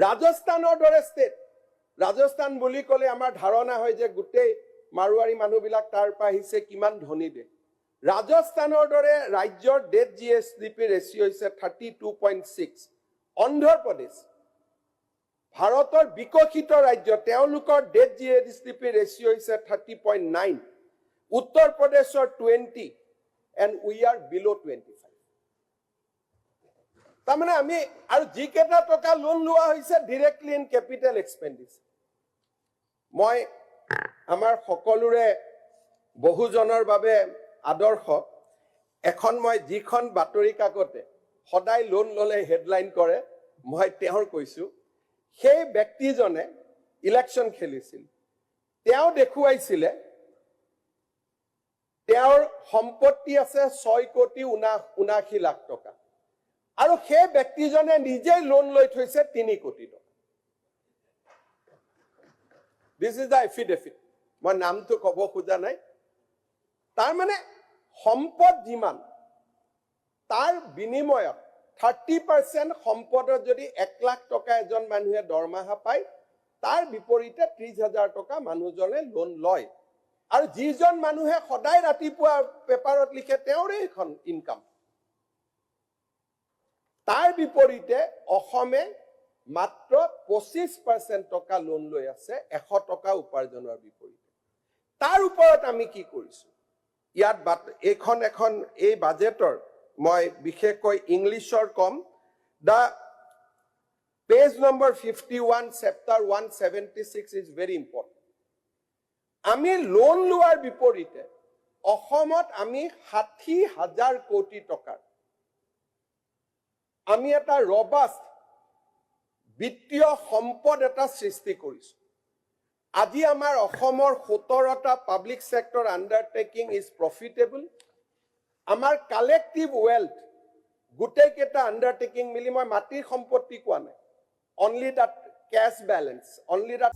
ৰাজস্থানৰ দৰে ষ্টেট, ৰাজস্থান বুলি ক'লে আমাৰ ধাৰণা হয় যে গোটেই মাৰোৱাৰী মানুহবিলাক তাৰ পৰা আহিছে, কিমান ধনী দেশ। ৰাজস্থানৰ দৰে ৰাজ্যৰ ডেট জিএছডিপি ৰেচিঅ' হৈছে 32.6। অন্ধ্ৰপ্ৰদেশ ভাৰতৰ বিকশিত ৰাজ্য, তেওঁলোকৰ ডেট জিএছডিপি ৰেচিঅ' হৈছে 30.9। উত্তৰ প্ৰদেশৰ 20 and we are below 25। তাৰমানে আমি আৰু যিকেইটা টকা লোন লোৱা হৈছে ডিৰেক্টলি ইন কেপিটেল এক্সপেণ্ডিচাৰ। মই আমাৰ সকলোৰে বহুজনৰ বাবে আদৰ্শ এখন মই যিখন বাতৰি কাকতে সদায় লোন ললে হেডলাইন কৰে, মই তেওঁৰ কৈছো, সেই ব্যক্তিজনে ইলেকশ্যন খেলিছিল, তেওঁ দেখুৱাইছিলে তেওঁৰ সম্পত্তি আছে 6,79 লাখ টকা, আৰু সেই ব্যক্তিজনে নিজে লোন লৈ থৈছে 3 কোটি টকা। দিস ইজ দ্য এফিডেভিট, মই নামটো ক'ব খোজা নাই। তাৰ মানে সম্পদ যিমান, তাৰ বিনিময়ত 30% সম্পদত যদি 1 লাখ টকা এজন মানুহে দৰমহা পায়, তাৰ বিপৰীতে 30,000 টকা মানুহজনে লোন লয়। আৰু যিজন মানুহে সদায় ৰাতিপুৱা পেপাৰত লিখে তেওঁৰে এখন ইনকাম। তাৰ বিপৰীতে অসমে মাত্ৰ 25% টকা লোন লৈ আছে 100 টকা উপাৰ্জনৰ বিপৰীতে। তাৰ ওপৰত আমি কি কৰিছো? ইয়াত এখন এই বাজেটৰ মই বিশেষকৈ ইংলিছৰ কম। The page number 51 chapter 176 is very important. আমি লোন লোৱাৰ বিপৰীতে অসমত আমি 60,000 কোটি টকাৰ আমি এটা ৰবাষ্ট বিত্তীয় সম্পদ এটা সৃষ্টি কৰিছো। আজি আমাৰ অসমৰ 17টা public sector undertaking is profitable. আমাৰ কালেক্টিভ ৱেলথ গোটেই কেইটা আন্ডাৰটেকিং মিলি, মই মাটিৰ সম্পত্তি কোৱা নাই, only that cash balance, only that